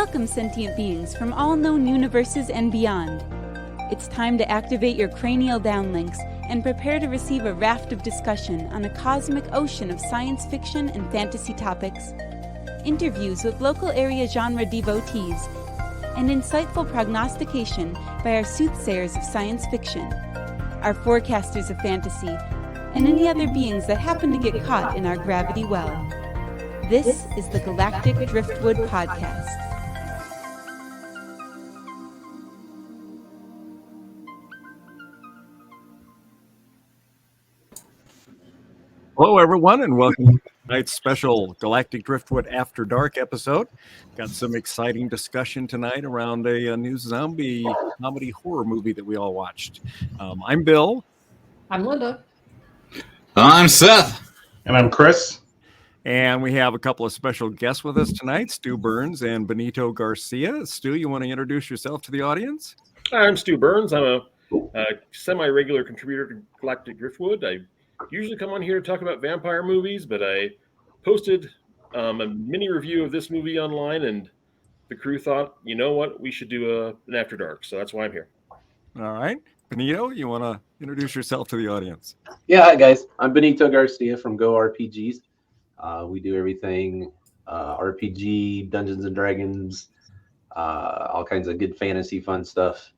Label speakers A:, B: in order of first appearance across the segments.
A: Welcome, sentient beings from all known universes and beyond. It's time to activate your cranial downlinks and prepare to receive a raft of discussion on a cosmic ocean of science fiction and fantasy topics, interviews with local area genre devotees, and insightful prognostication by our soothsayers of science fiction, our forecasters of fantasy, and any other beings that happen to get caught in our gravity well. This is the Galactic Driftwood Podcast.
B: Hello, everyone, and welcome to tonight's special Galactic Driftwood After Dark episode. Got some exciting discussion tonight around a new zombie comedy horror movie that we all watched. I'm Bill.
C: I'm Linda.
D: I'm Seth.
E: And I'm Chris.
B: And we have a couple of special guests with us tonight, Stu Burns and Benito Garcia. Stu, you want to introduce yourself to the audience?
F: Hi, I'm Stu Burns. I'm a semi-regular contributor to Galactic Driftwood. I usually come on here to talk about vampire movies, but I posted a mini review of this movie online, and the crew thought, you know what, we should do an After Dark, so that's why I'm here.
B: All right. Benito, you want to introduce yourself to the audience?
G: Yeah, hi guys. I'm Benito Garcia from Go RPGs. We do everything RPG, Dungeons and Dragons, all kinds of good fantasy fun stuff.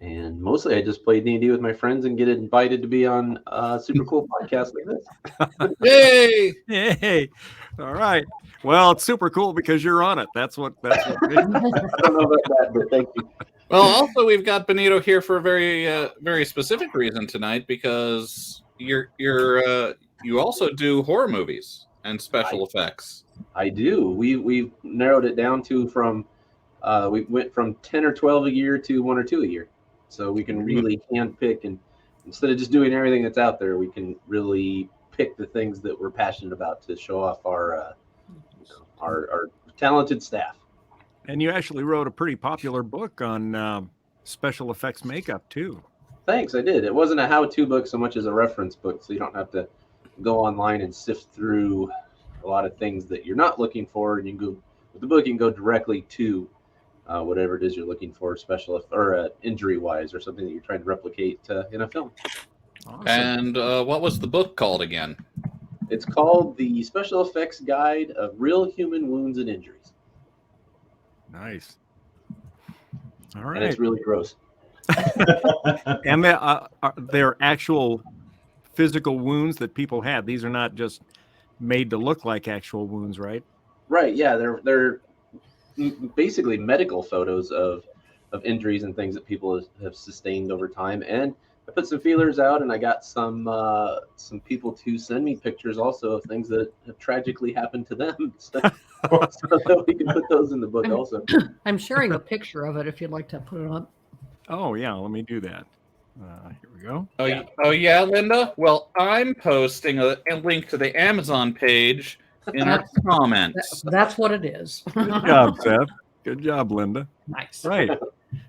G: And mostly I just play D&D with my friends and get invited to be on a super cool podcast like this.
D: Yay!
B: Yay! All right. Well, it's super cool because you're on it. That's what
G: I don't know about that, but thank you.
D: Well, also we've got Benito here for a very specific reason tonight, because you also do horror movies and special effects.
G: I do. We've narrowed it down to we went from 10 or 12 a year to 1 or 2 a year. So we can really handpick, and instead of just doing everything that's out there, we can really pick the things that we're passionate about to show off our talented staff.
B: And you actually wrote a pretty popular book on special effects makeup, too.
G: Thanks, I did. It wasn't a how-to book so much as a reference book, so you don't have to go online and sift through a lot of things that you're not looking for. And you can go with the book, you can go directly to whatever it is you're looking for, special or injury-wise, or something that you're trying to replicate in a film.
B: Awesome.
D: And what was the book called again?
G: It's called The Special Effects Guide of Real Human Wounds and Injuries.
B: Nice. All right.
G: And it's really gross.
B: And they're actual physical wounds that people had. These are not just made to look like actual wounds, right?
G: Right, yeah. They're basically medical photos of injuries and things that people have sustained over time. And I put some feelers out, and I got some people to send me pictures also of things that have tragically happened to them. So that we can put those in the book also.
C: I'm sharing a picture of it if you'd like to put it on.
B: Oh, yeah. Let me do that. Here we go.
D: Oh yeah, Linda? Well, I'm posting a link to the Amazon page in our comments.
C: That's what it is.
B: Good job, Seth. Good job, Linda.
C: Nice.
B: Right.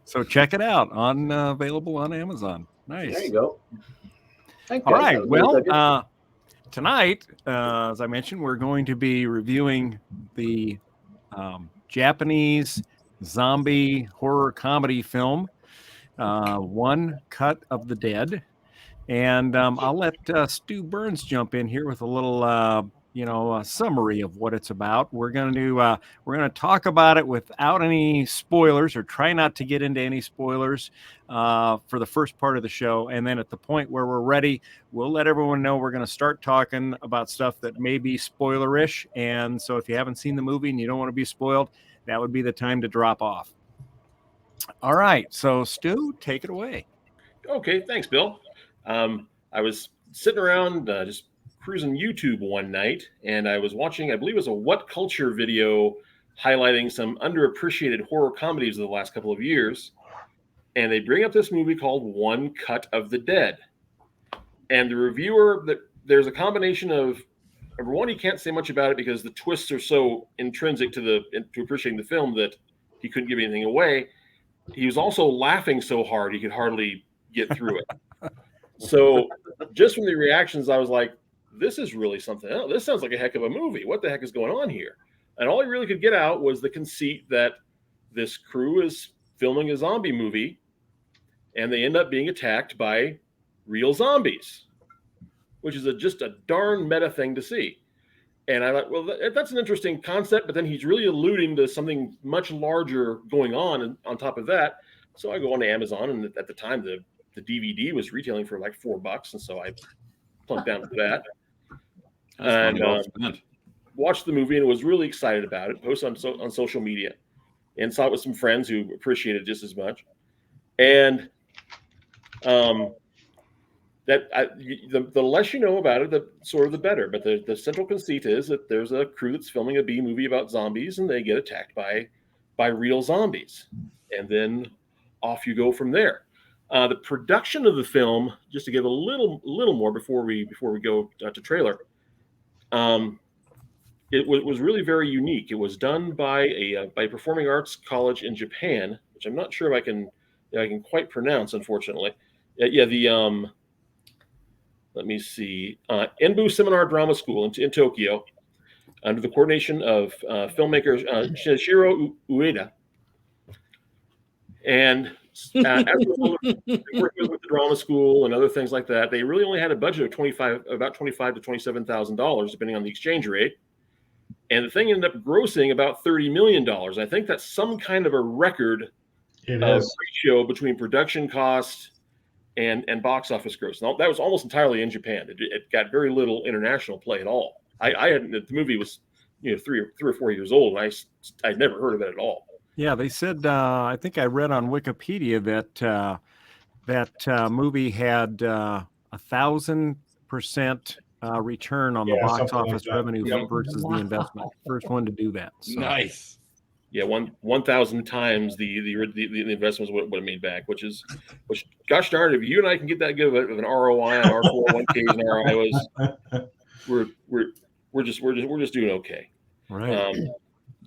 B: So check it out available on Amazon. Nice.
G: There you go.
B: All right. Well, tonight, as I mentioned, we're going to be reviewing the Japanese zombie horror comedy film, One Cut of the Dead. And I'll let Stu Burns jump in here with a little a summary of what it's about. We're going to talk about it without any spoilers, or try not to get into any spoilers for the first part of the show. And then at the point where we're ready, we'll let everyone know we're going to start talking about stuff that may be spoilerish. And so if you haven't seen the movie and you don't want to be spoiled, that would be the time to drop off. All right. So Stu, take it away.
F: Okay, thanks, Bill. I was sitting around just cruising YouTube one night, and I was watching, I believe it was a What Culture video highlighting some underappreciated horror comedies of the last couple of years. And they bring up this movie called One Cut of the Dead. And the reviewer, there's a combination of, number one, he can't say much about it because the twists are so intrinsic to appreciating the film that he couldn't give anything away. He was also laughing so hard he could hardly get through it. So just from the reactions, I was like, this is really something else. This sounds like a heck of a movie. What the heck is going on here? And all he really could get out was the conceit that this crew is filming a zombie movie, and they end up being attacked by real zombies, which is just a darn meta thing to see. And I thought, well, that's an interesting concept, but then he's really alluding to something much larger going on top of that. So I go on to Amazon, and at the time, the DVD was retailing for like $4, and so I plunked down for that. And watched the movie and was really excited about it. Posted on social media, and saw it with some friends who appreciated it just as much. And the less you know about it, the sort of the better. But the central conceit is that there's a crew that's filming a B movie about zombies, and they get attacked by real zombies, and then off you go from there. The production of the film, just to give a little more before we go to trailer, it was really very unique. It was done by a performing arts college in Japan, which I'm not sure if I can quite pronounce, unfortunately. Let me see, Enbu Seminar Drama School in Tokyo, under the coordination of filmmaker Shinichiro Ueda. And working with the drama school and other things like that, they really only had a budget of about $25,000 to $27,000, depending on the exchange rate. And the thing ended up grossing about $30 million. I think that's some kind of a record ratio between production cost and box office gross. Now, that was almost entirely in Japan. It got very little international play at all. The movie was 3 or 4 years old, and I'd never heard of it at all.
B: Yeah, they said, I think I read on Wikipedia that movie had 1,000% return on the box office revenue versus the investment. First one to do that. So.
D: Nice.
F: Yeah, 1,000 times the investments would have made back, which gosh darn, if you and I can get that good of an ROI on our 401ks and RIOs, we're just doing okay.
B: Right.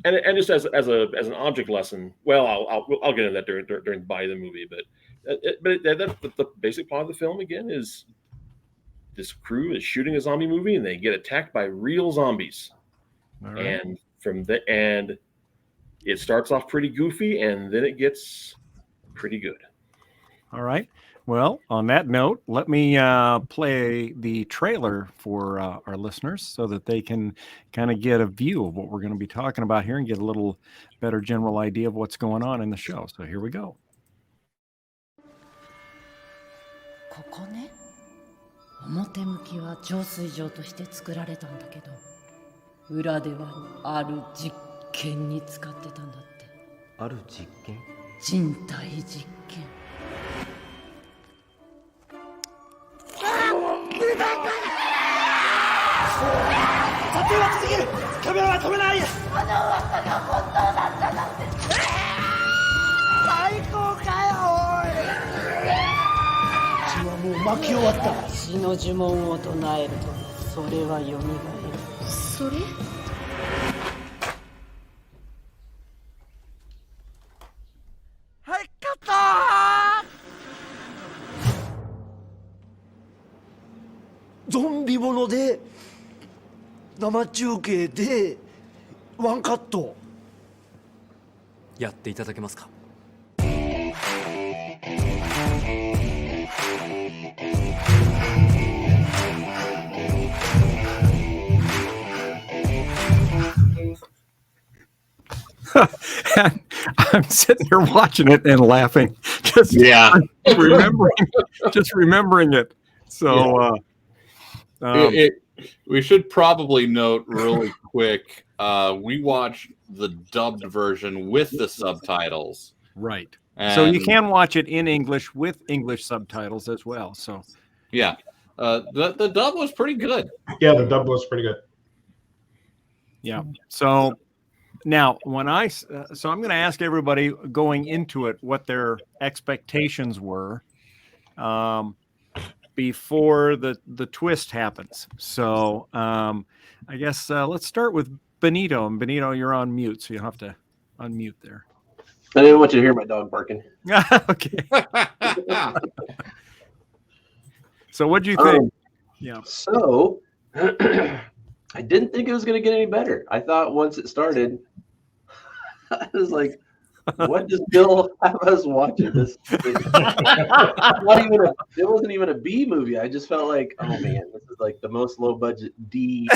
F: And just as an object lesson, well, I'll get into that during the body of the movie, but the basic plot of the film again is this crew is shooting a zombie movie, and they get attacked by real zombies.
B: All right.
F: And it starts off pretty goofy, and then it gets pretty good.
B: All right. Well, on that note, let me play the trailer for our listeners so that they can kind of get a view of what we're going to be talking about here and get a little better general idea of what's going on in the show. So here we go.
E: ここね。表向きは浄水場として作られたんだけど、裏ではある実験に使ってたんだって。
H: ある実験？
E: 人体実験。
H: 撮影は続ける。カメラは止めない。
E: あの噂が本当だったなんて。最高かよ、おい。
H: 血はもう巻き終わった。
E: 死の呪文を唱えるとそれはよみがえる。それ？
H: はい、カットー。ゾンビもので生中継でワンカット
I: やっていただけますか。
B: And I'm sitting here watching it and laughing, just remembering it. So
D: we should probably note really quick. We watched the dubbed version with the subtitles.
B: Right.
D: And
B: so you can watch it in English with English subtitles as well. So
D: yeah, the dub was pretty good.
J: Yeah, the dub was pretty good.
B: Yeah. So now when I'm going to ask everybody going into it what their expectations were before the twist happens. So I guess let's start with Benito. And Benito, you're on mute, so you'll have to unmute there.
G: I didn't want you to hear my dog barking.
B: Okay. So what do you think? Yeah.
G: So I didn't think it was going to get any better. I thought once it started, I was like, What does Bill have us watching? It wasn't even a B movie. I just felt like, oh man, this is like the most low budget D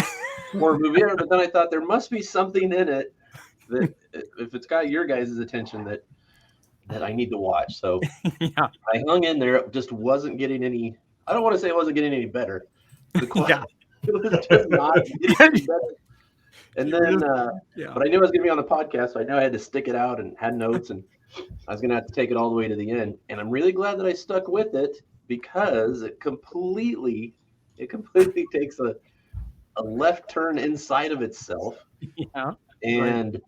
G: horror movie ever. But then I thought there must be something in it that, if it's got your guys' attention, that I need to watch. So
B: Yeah.
G: I hung in there. It just wasn't getting any. I don't want to say it wasn't getting any better. The quality, it was just not getting any better. And then, but I knew I was going to be on the podcast, so I knew I had to stick it out and had notes, and I was going to have to take it all the way to the end. And I'm really glad that I stuck with it, because it completely takes a left turn inside of itself.
B: Yeah.
G: And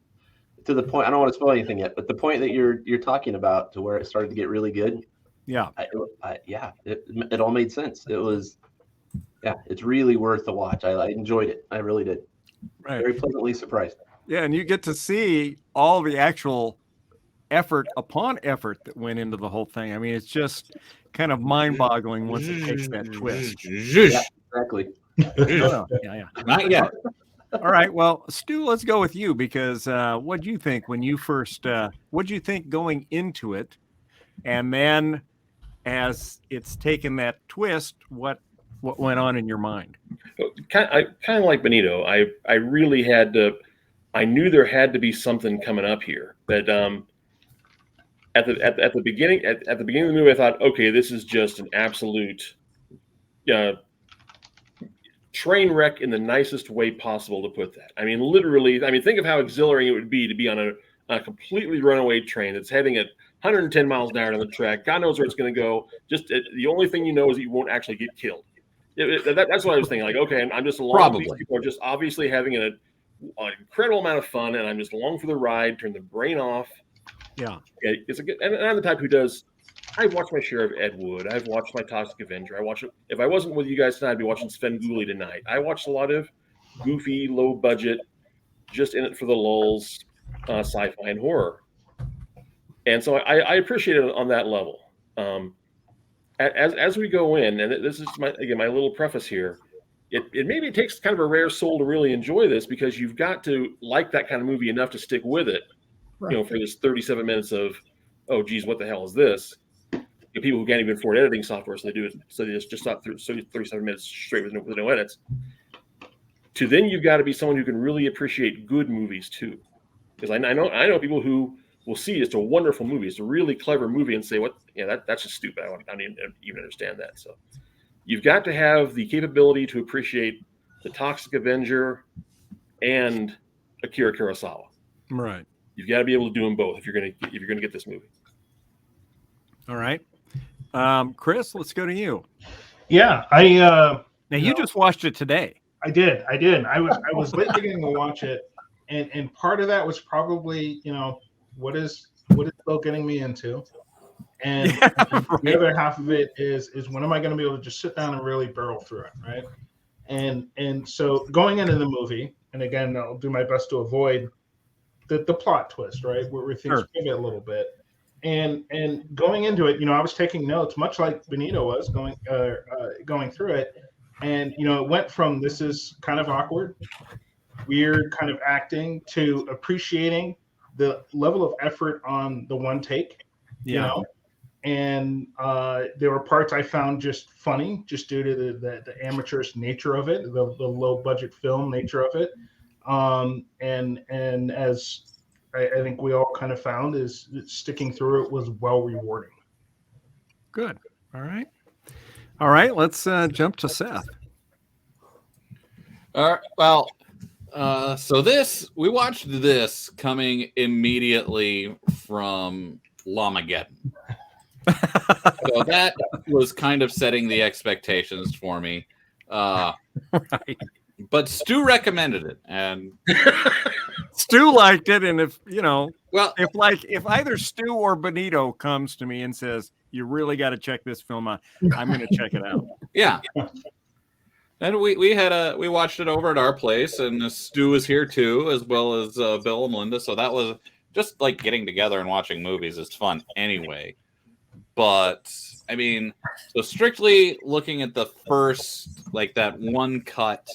G: to the point, I don't want to spoil anything yet, but the point that you're talking about, to where it started to get really good.
B: Yeah.
G: It all made sense. It was, it's really worth the watch. I enjoyed it. I really did.
B: Right.
G: Very pleasantly surprised.
B: Yeah, and you get to see all the actual effort upon effort that went into the whole thing. I mean, it's just kind of mind-boggling once it takes that twist.
G: Yeah, exactly.
B: Yeah.
D: Not yet.
B: All right, well, Stu, let's go with you, because what did you think when you first? What did you think going into it, and then as it's taken that twist, what went on in your mind?
F: Kind of like Benito. I really had to. I knew there had to be something coming up here. But at the beginning of the movie, I thought, okay, this is just an absolute train wreck in the nicest way possible to put that. I mean, literally. I mean, think of how exhilarating it would be to be on a completely runaway train that's heading at 110 miles an hour on the track. God knows where it's going to go. Just the only thing you know is that you won't actually get killed. That's what I was thinking. Like, okay, I'm just along. These people are just obviously having an incredible amount of fun, and I'm just along for the ride. Turn the brain off.
B: Yeah,
F: it's a good. And I'm the type who does. I've watched my share of Ed Wood. I've watched my Toxic Avenger. I watch it. If I wasn't with you guys tonight, I'd be watching Sven Gulli tonight. I watched a lot of goofy, low budget, just in it for the lulz, sci-fi and horror, and so I appreciate it on that level. As we go in, and this is my little preface here, it maybe takes kind of a rare soul to really enjoy this, because you've got to like that kind of movie enough to stick with it,
C: Right.
F: for this 37 minutes of, oh geez, what the hell is this? People who can't even afford editing software, so they do it, so they just stop through 37 minutes straight with no edits. To then you've got to be someone who can really appreciate good movies too, because I know people who will see it's a wonderful movie, it's a really clever movie, and say, "What? Yeah, that's just stupid. I don't even understand that." So, you've got to have the capability to appreciate the Toxic Avenger and Akira Kurosawa.
B: right.
F: You've got to be able to do them both if you're gonna get this movie.
B: All right, Chris, let's go to you.
J: Yeah,
B: Now you just watched it today.
J: I did. I was late beginning to watch it, and part of that was probably, what is Bill getting me into, and the other half of it is when am I going to be able to just sit down and really barrel through it, right? And so going into the movie, and again, I'll do my best to avoid the plot twist, right, where things pivot a little bit. And going into it, I was taking notes, much like Benito was going through it. And, it went from, this is kind of awkward, weird kind of acting, to appreciating the level of effort on the one take, and there were parts I found just funny, just due to the amateurish nature of it, the low budget film nature of it. And as I think we all kind of found, is sticking through it was well rewarding.
B: Good. All right. Let's jump to Seth.
D: All right. Well, so we watched this coming immediately from Lamageddon. So that was kind of setting the expectations for me.
B: Right.
D: But Stu recommended it, and
B: Stu liked it. And if either Stu or Benito comes to me and says, you really got to check this film out, I'm going to check it out.
D: Yeah. And we watched it over at our place, and Stu was here too, as well as Bill and Linda. So that was just like getting together and watching movies is fun anyway. But I mean, so strictly looking at the first, like that one cut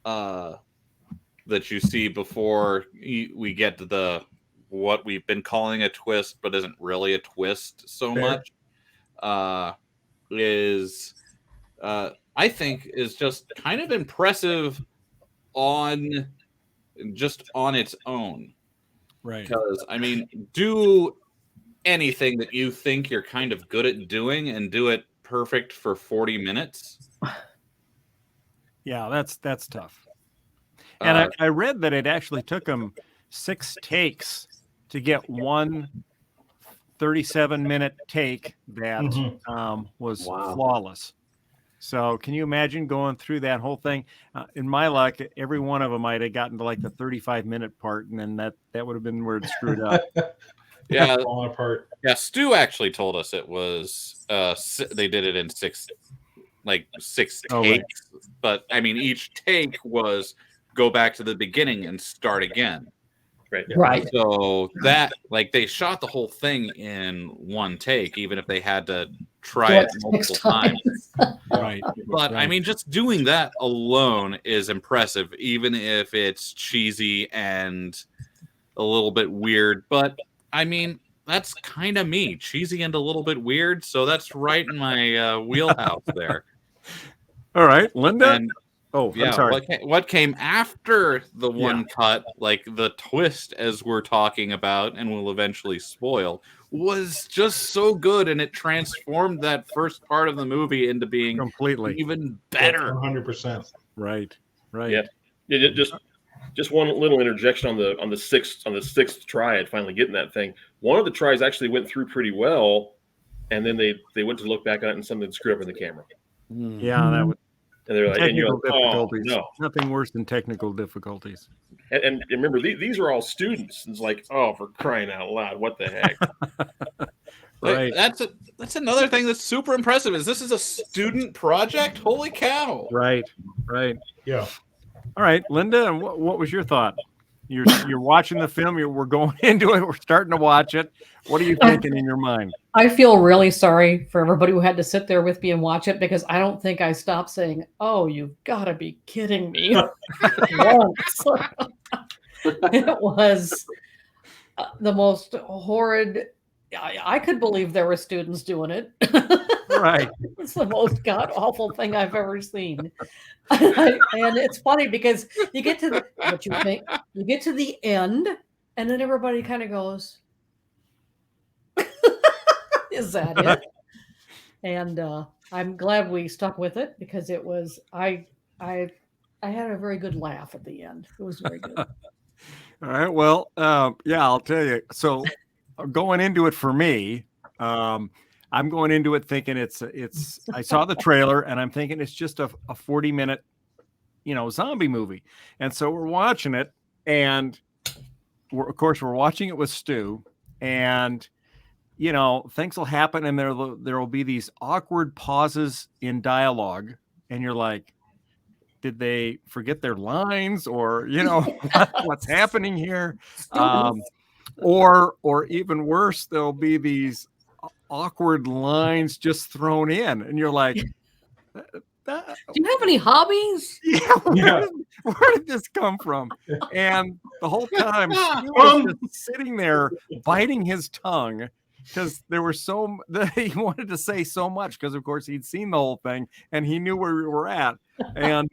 D: that you see before we get to the what we've been calling a twist, but isn't really a twist so much, is I think is just kind of impressive on its own.
B: Right.
D: Because I mean, do anything that you think you're kind of good at doing and do it perfect for 40 minutes.
B: Yeah, that's tough. And I read that it actually took them 6 takes to get one 37-minute take that was flawless. So can you imagine going through that whole thing? In my luck, every one of them might have gotten to like the 35-minute part, and then that would have been where it screwed up.
D: Yeah,
J: falling apart.
D: Yeah, Stu actually told us it was they did it in 6 takes.
B: Right.
D: But I mean, each take was go back to the beginning and start again.
C: Right.
D: So that they shot the whole thing in one take, even if they had to try it multiple times.
B: Right.
D: But I mean, just doing that alone is impressive, even if it's cheesy and a little bit weird. But I mean, that's kind of me, cheesy and a little bit weird. So that's right in my wheelhouse there.
B: All right, Linda.
D: And,
B: I'm sorry.
D: What came after the one cut, like the twist, as we're talking about, and will eventually spoil, was just so good, and it transformed that first part of the movie into being
B: completely
D: even better.
J: 100%.
B: Right.
F: Yeah. Just one little interjection on the sixth try at finally getting that thing. One of the tries actually went through pretty well, and then they went to look back on it and something screwed up in the camera.
B: Yeah, that was.
F: And they're like,
B: technical difficulties.
F: Oh, no.
B: Nothing worse than technical difficulties.
F: And remember, these are all students. It's like, oh, for crying out loud, what the heck?
B: Right.
D: That's another thing that's super impressive. Is this is a student project? Holy cow!
B: Right.
J: Yeah.
B: All right, Linda, what was your thought? You're watching the film. We're going into it. We're starting to watch it. What are you thinking in your mind?
C: I feel really sorry for everybody who had to sit there with me and watch it, because I don't think I stopped saying, "Oh, you've got to be kidding me!" once. It was the most horrid. I could believe there were students doing it.
B: Right.
C: It's the most god awful thing I've ever seen. And it's funny because you get to you get to the end, and then everybody kind of goes, "Is that it?" And I'm glad we stuck with it, because it was I had a very good laugh at the end. It was very good.
B: All right. Well, I'll tell you. So going into it for me, I'm going into it thinking it's I saw the trailer and I'm thinking it's just a 40-minute, zombie movie. And so we're watching it, and of course we're watching it with Stu, and things will happen, and there will be these awkward pauses in dialogue, and you're like, did they forget their lines, or what's happening here? Or even worse, there'll be these awkward lines just thrown in, and you're like,
C: do you have any hobbies?
B: Where did this come from? And the whole time he was just sitting there biting his tongue, because he wanted to say so much, because of course he'd seen the whole thing and he knew where we were at. And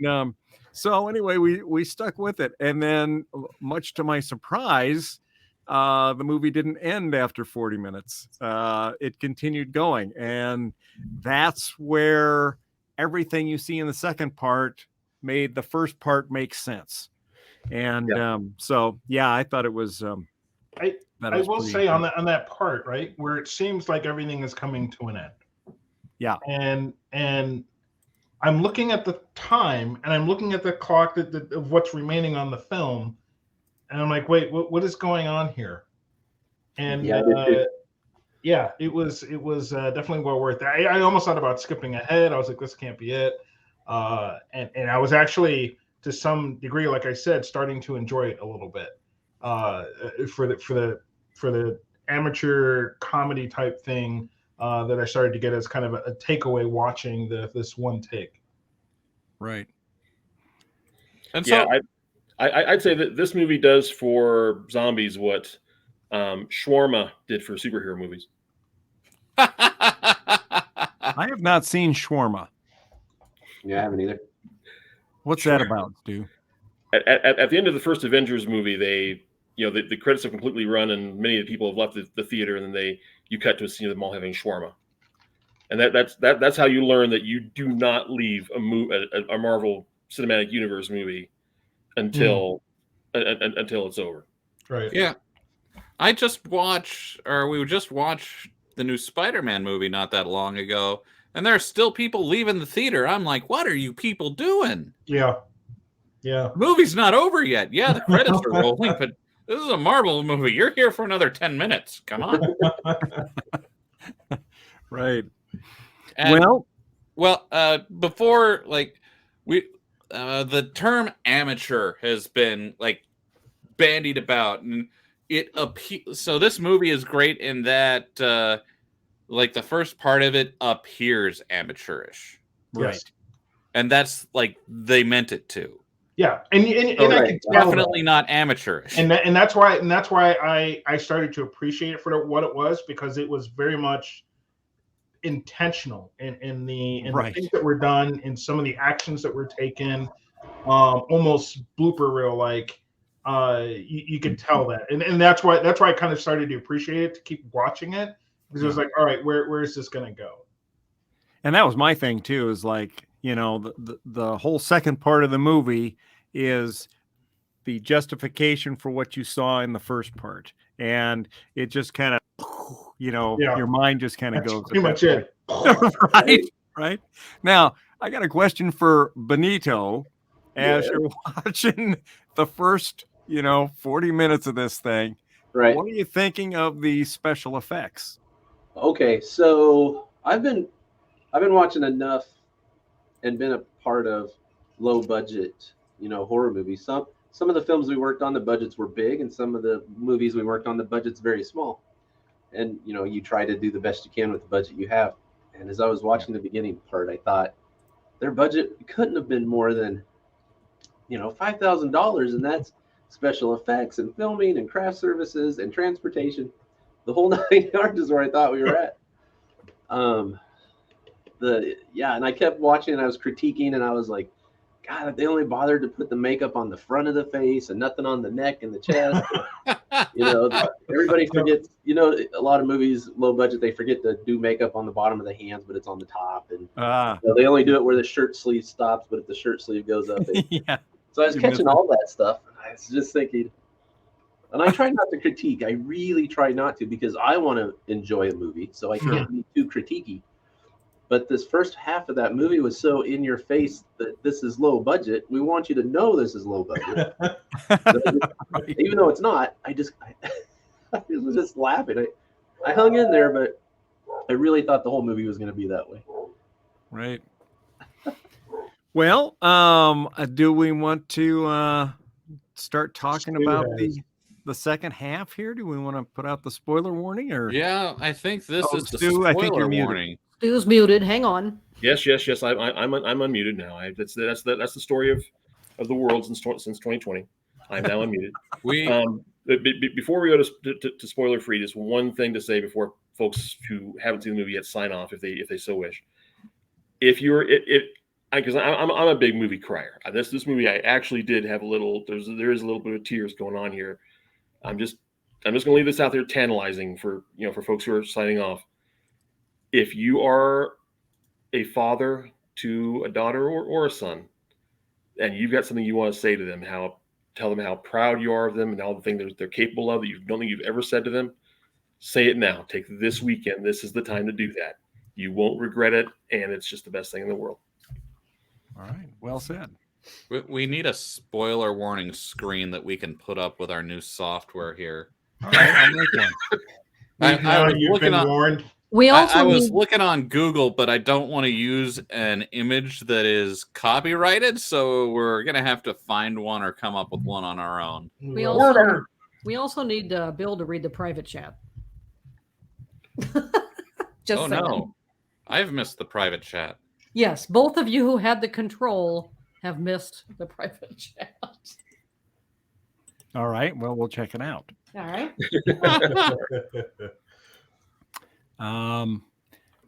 B: so anyway, we stuck with it, and then much to my surprise, the movie didn't end after 40 minutes. It continued going, and that's where everything you see in the second part made the first part make sense. And I thought it was.
J: I will say on that part, right, where it seems like everything is coming to an end.
B: Yeah.
J: And I'm looking at the time, and I'm looking at the clock of what's remaining on the film, and I'm like, wait, what is going on here? And it was definitely well worth it. I almost thought about skipping ahead. I was like, this can't be it. And I was actually, to some degree, like I said, starting to enjoy it a little bit. For the amateur comedy type thing that I started to get as kind of a takeaway watching this one take.
B: Right.
D: And so
F: I'd say that this movie does for zombies what Shawarma did for superhero movies.
B: I have not seen Shawarma.
G: Yeah, I haven't either.
B: What's that about, Stu?
F: At the end of the first Avengers movie, they, the credits have completely run, and many of the people have left the theater, and then you cut to a scene of them all having shawarma, and that's how you learn that you do not leave a Marvel Cinematic Universe movie until it's over.
J: Right.
D: Yeah. We just watched the new Spider-Man movie not that long ago, and there are still people leaving the theater. I'm like, what are you people doing?
J: Yeah.
D: The movie's not over yet. Yeah, the credits are rolling, but this is a Marvel movie. You're here for another 10 minutes. Come on.
B: Right.
D: And, before, the term amateur has been bandied about, and so this movie is great in that the first part of it appears amateurish.
J: Right.
D: And that's they meant it to.
J: Yeah, and I can tell
D: definitely not amateurish,
J: and that's why I started to appreciate it for what it was, because it was very much intentional in the things that were done, and some of the actions that were taken, almost blooper reel like. You could tell that, and that's why I kind of started to appreciate it, to keep watching it, because it was like, all right, where is this going to go?
B: And that was my thing too. Is the whole second part of the movie is the justification for what you saw in the first part, and it just kind of, your mind just kind of goes.
J: Pretty much it.
B: Right. Now, I got a question for Benito. As you're watching the first, 40 minutes of this thing,
G: right?
B: What are you thinking of the special effects?
G: Okay, so I've been watching enough and been a part of low budget, horror movies. Some of the films we worked on, the budgets were big, and some of the movies we worked on, the budget's very small. And you try to do the best you can with the budget you have. And as I was watching the beginning part, I thought their budget couldn't have been more than $5,000, and that's special effects and filming and craft services and transportation. The whole 9 yards is where I thought we were at. And I kept watching, and I was critiquing, and I was like, God, they only bothered to put the makeup on the front of the face and nothing on the neck and the chest. Everybody forgets, a lot of movies, low budget, they forget to do makeup on the bottom of the hands, but it's on the top. And they only do it where the shirt sleeve stops, but if the shirt sleeve goes up. So I was catching all that stuff. And I was just thinking, and I try not to critique. I really try not to, because I want to enjoy a movie. So I can't be too critiquey. But this first half of that movie was so in your face that this is low budget. We want you to know this is low budget. Even though it's not, I was just laughing. I hung in there, but I really thought the whole movie was going to be that way.
B: Right. Well, do we want to start talking about the second half here? Do we want to put out the spoiler warning, or?
D: Yeah, I think this is the
B: Stu,
D: spoiler
B: I think you're
D: warning.
C: Stu's muted. Hang on.
F: Yes. I'm unmuted now. That's the story of the world since 2020. I'm now unmuted. Before we go to spoiler free, just one thing to say before folks who haven't seen the movie yet sign off, if they so wish. Because I'm a big movie crier. This movie, I actually did have there is a little bit of tears going on here. I'm just going to leave this out there, tantalizing for folks who are signing off. If you are a father to a daughter or a son, and you've got something you want to say to them, tell them how proud you are of them and all the things they're capable of that you don't think you've ever said to them, say it now. Take this weekend. This is the time to do that. You won't regret it, and it's just the best thing in the world.
B: All right. Well said.
D: We need a spoiler warning screen that we can put up with our new software here.
B: All right, I'll make one.
J: I was looking on.
D: I was looking on Google, but I don't want to use an image that is copyrighted, so we're gonna have to find one or come up with one on our own.
C: We also need Bill to read the private chat.
D: Just saying. No, I've missed the private chat.
C: Yes, both of you who had the control have missed the private chat.
B: All right. Well, we'll check it out.
C: All right.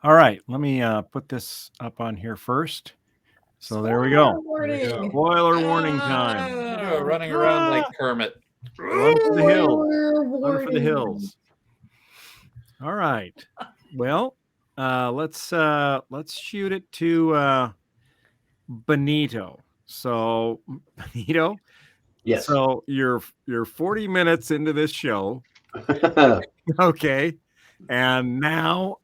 B: All right. Let me put this up on here first. So there we go.
C: Warning.
B: Spoiler warning time.
D: Running around like Kermit.
B: Run for the hills.
C: Spoiler
B: Run for the
C: warning.
B: hills. All right. Well, let's shoot it to Benito. So Benito.
G: Yes.
B: So you're 40 minutes into this show. Okay. And now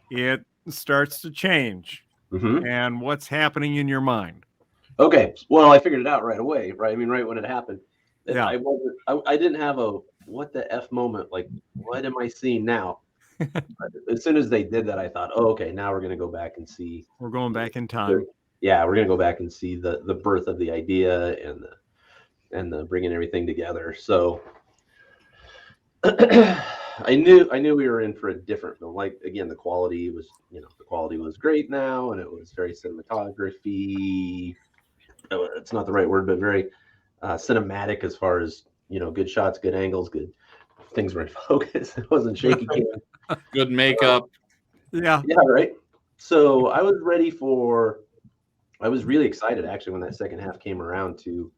B: it starts to change.
G: Mm-hmm.
B: And what's happening in your mind?
G: Okay. Well, I figured it out right away, right? I mean, right when it happened.
B: Yeah.
G: I didn't have a what the F moment, like, what am I seeing now? As soon as they did that, I thought, oh, okay, now we're going to go back and see.
B: We're going back in time.
G: Yeah, we're going to go back and see the birth of the idea and the bringing everything together. So I knew we were in for a different film. Like, again, the quality was great now, and it was very cinematography. It's not the right word, but very cinematic as far as, good shots, good angles, good things were in focus. It wasn't shaky cam.
D: Good makeup.
B: Yeah.
G: Yeah, right. So I was really excited actually when that second half came around to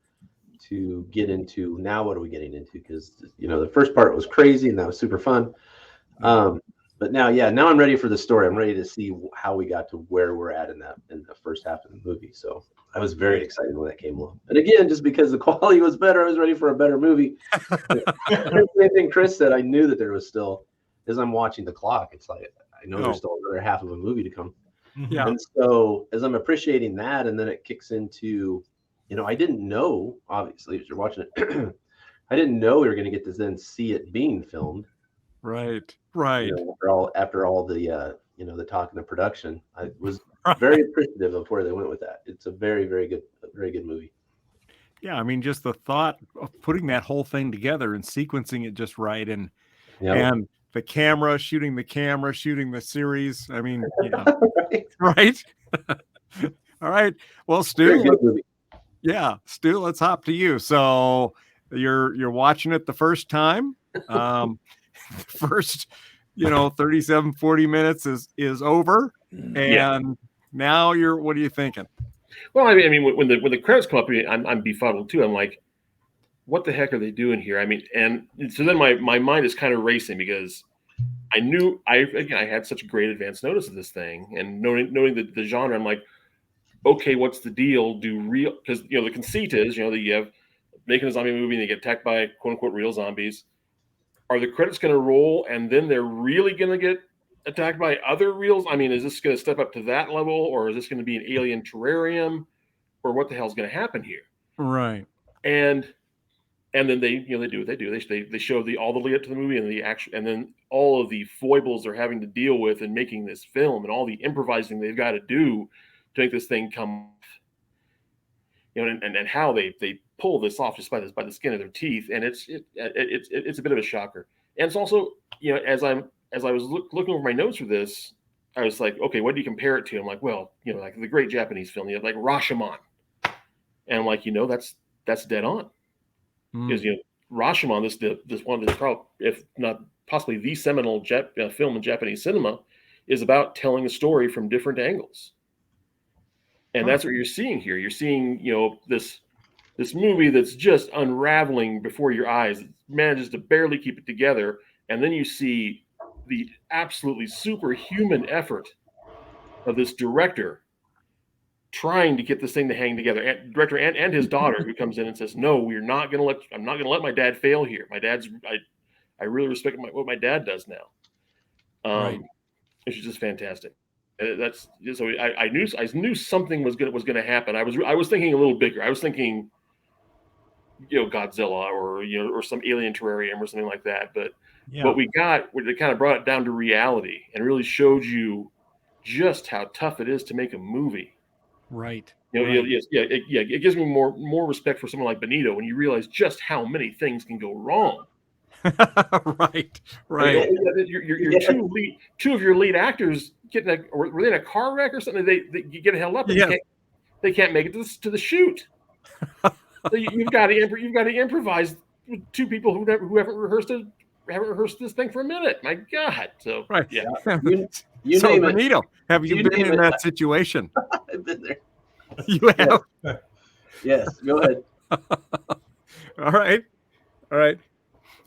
G: get into, now what are we getting into? Because the first part was crazy and that was super fun. But now I'm ready for the story. I'm ready to see how we got to where we're at in the first half of the movie. So I was very excited when that came along. And again, just because the quality was better, I was ready for a better movie. Same thing Chris said. I knew that there was still, as I'm watching the clock, it's like I know there's still another half of a movie to come.
B: Yeah.
G: And so as I'm appreciating that, and then it kicks into, I didn't know, obviously, as you're watching it, I didn't know we were going to get to then see it being filmed.
B: Right.
G: After all the the talk and the production, I was very appreciative of where they went with that. It's a very, very good movie.
B: Yeah, I mean, just the thought of putting that whole thing together and sequencing it just right, and the camera, shooting the series. I mean, yeah. Right. All right. Well, Stu. Stu, let's hop to you. So you're watching it the first time. First, 37, 40 minutes is over, and now what are you thinking?
F: Well, I mean, when the credits come up, I'm befuddled too. I'm like, what the heck are they doing here? I mean, and so then my mind is kind of racing because I knew I had such great advance notice of this thing, and knowing the genre, I'm like, okay, what's the deal? Because the conceit is, that you have making a zombie movie and they get attacked by quote unquote real zombies. Are the credits going to roll and then they're really going to get attacked by other reals? I mean, is this going to step up to that level, or is this going to be an alien terrarium, or what the hell's going to happen here?
B: Right.
F: And then they do what they do. They show all the lead up to the movie and the action, and then all of the foibles they're having to deal with in making this film, and all the improvising they've got to do to make this thing come. And how they pull this off just by the skin of their teeth, and it's a bit of a shocker. And it's also, as I was looking over my notes for this, I was like, okay, what do you compare it to? I'm like, well, like the great Japanese film, like Rashomon, and I'm like, that's dead on, because Rashomon, this one of the probably, if not possibly the seminal film in Japanese cinema, is about telling a story from different angles. And that's what you're seeing here. You're seeing, this movie that's just unraveling before your eyes. It manages to barely keep it together. And then you see the absolutely superhuman effort of this director trying to get this thing to hang together. And director and his daughter, who comes in and says, "No, I'm not going to let my dad fail here. I really respect what my dad does now."
B: Right.
F: Which is just fantastic. That's so I knew something was going to happen. I was thinking a little bigger. I was thinking, Godzilla or some alien terrarium or something like that. But what we got, it kind of brought it down to reality and really showed you just how tough it is to make a movie.
B: Right.
F: It gives me more respect for someone like Benito when you realize just how many things can go wrong.
B: Right.
F: Your two of your lead actors were they in a car wreck or something? They get held up. And they can't make it to the shoot. So you've got to improvise. two people who haven't rehearsed this thing for a minute. My God. So
B: right.
F: Yeah.
G: You
B: so
G: name
B: Benito, have you been in that situation?
G: I've been there.
B: You have.
G: Yes. Go ahead.
B: All right.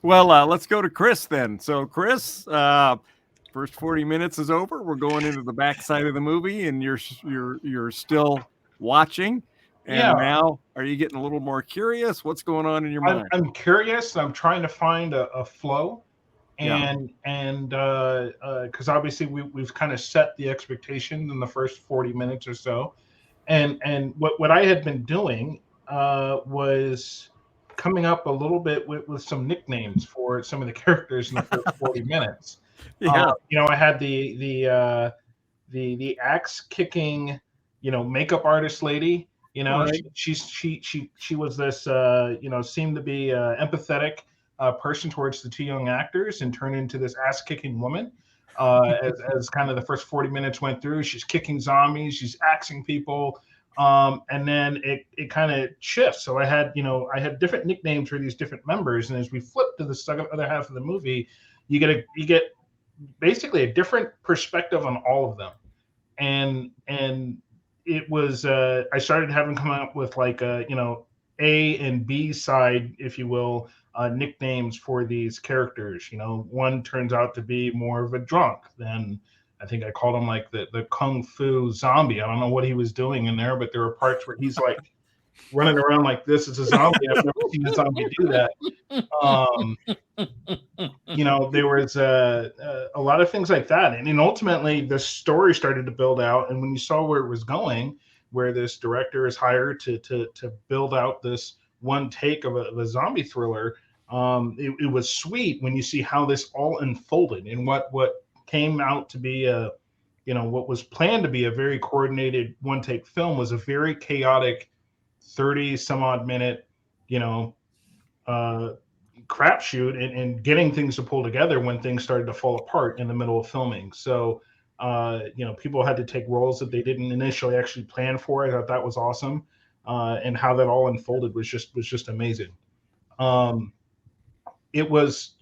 B: Well, let's go to Chris then. So, Chris, first 40 minutes is over. We're going into the backside of the movie, and you're still watching. And now, are you getting a little more curious? What's going on in your mind?
J: I'm curious. I'm trying to find a flow, and because obviously we've kind of set the expectation in the first 40 minutes or so, and what I had been doing was coming up a little bit with some nicknames for some of the characters in the first 40 minutes. I had the axe kicking, makeup artist lady.
B: Right.
J: She was this seemed to be empathetic person towards the two young actors and turned into this ass kicking woman. As kind of the first 40 minutes went through, she's kicking zombies, she's axing people. And then it kind of shifts. So I had different nicknames for these different members, and as we flip to the other half of the movie, you get basically a different perspective on all of them, and it was I started having come up with like A and B side, if you will, nicknames for these characters. One turns out to be more of a drunk than. I think I called him like the kung fu zombie. I don't know what he was doing in there, but there were parts where he's like running around like this as a zombie. I've never seen a zombie do that. There was a lot of things like that. And then ultimately the story started to build out. And when you saw where it was going, where this director is hired to build out this one take of a zombie thriller, it was sweet when you see how this all unfolded and what came out to be what was planned to be a very coordinated one take film was a very chaotic 30 some odd minute, crapshoot and getting things to pull together when things started to fall apart in the middle of filming. So, people had to take roles that they didn't initially actually plan for. I thought that was awesome. And how that all unfolded was just amazing. It was,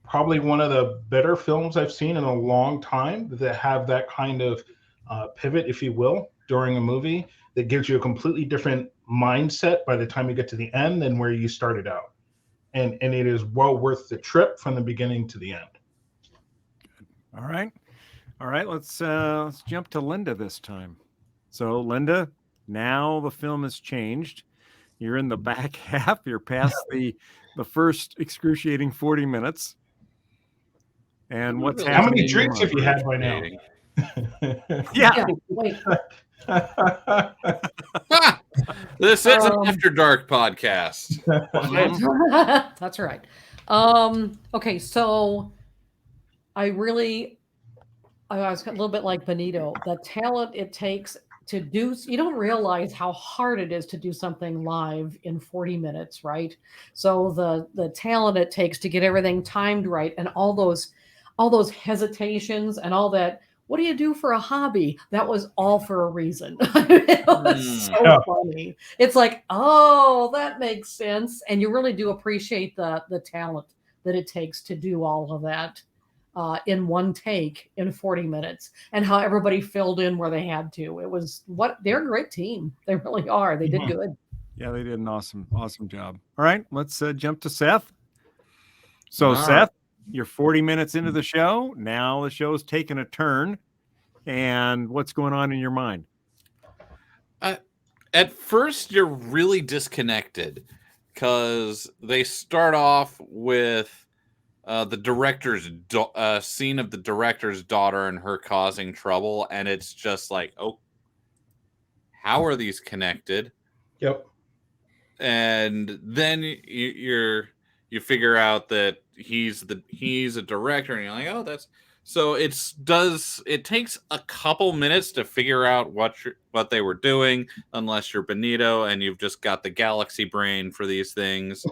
J: probably one of the better films I've seen in a long time that have that kind of pivot, if you will, during a movie that gives you a completely different mindset by the time you get to the end than where you started out. And it is well worth the trip from the beginning to the end.
B: All right. Let's jump to Linda this time. So, Linda, now the film has changed. You're in the back half. You're past the first excruciating 40 minutes. And what's happening?
J: How many drinks have you had by now?
B: Yeah.
C: Wait.
D: This is an After Dark podcast.
C: That's right. Okay, so I was a little bit like Benito. The talent it takes to do, you don't realize how hard it is to do something live in 40 minutes, right? So the talent it takes to get everything timed right and all those hesitations and all that. What do you do for a hobby? That was all for a reason. It was so funny. It's like, oh, that makes sense. And you really do appreciate the talent that it takes to do all of that in one take in 40 minutes and how everybody filled in where they had to. They're a great team. They really are. They did good.
B: Yeah, they did an awesome job. All right, let's jump to Seth. So, Seth, you're 40 minutes into the show. Now the show's taken a turn. And what's going on in your mind?
D: At first, you're really disconnected because they start off with the director's scene of the director's daughter and her causing trouble. And it's just like, oh, how are these connected?
J: Yep.
D: And then you figure out that he's a director, and you're like, oh, that's so. It takes a couple minutes to figure out what they were doing, unless you're Benito and you've just got the galaxy brain for these things.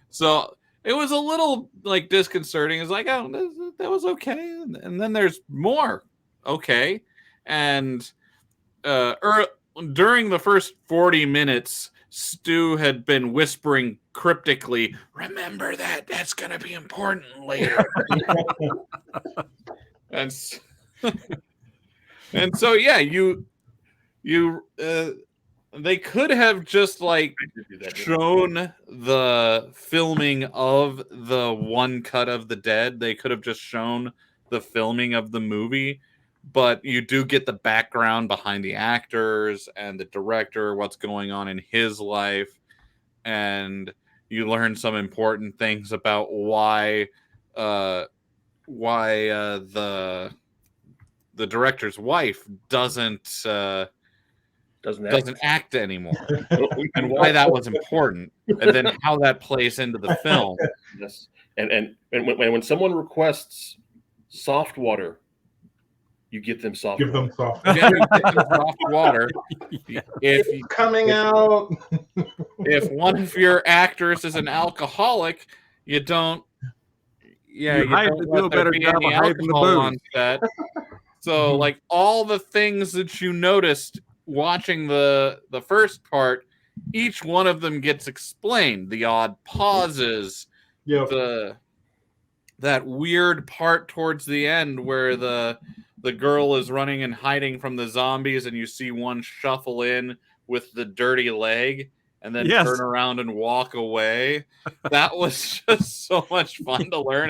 D: So it was a little like disconcerting. It's like, oh, that was okay, and then there's more. Okay, and during the first 40 minutes, Stu had been whispering cryptically, "Remember that. That's going to be important later." and and so yeah, they could have just like shown the filming of the one cut of the dead. They could have just shown the filming of the movie, but you do get the background behind the actors and the director, what's going on in his life, and you learn some important things about why the director's wife doesn't act anymore, and why that was important, and then how that plays into the film.
F: Yes, and when someone requests soft water, you get them soft.
J: Give them soft.
D: Soft water. If
J: coming out,
D: if one of your actors is an alcoholic, you don't. Yeah,
B: you have to do a better job of hiding the booze
D: on set. So, like all the things that you noticed watching the first part, each one of them gets explained. The odd pauses, that weird part towards the end where the girl is running and hiding from the zombies, and you see one shuffle in with the dirty leg and then turn around and walk away. That was just so much fun to learn,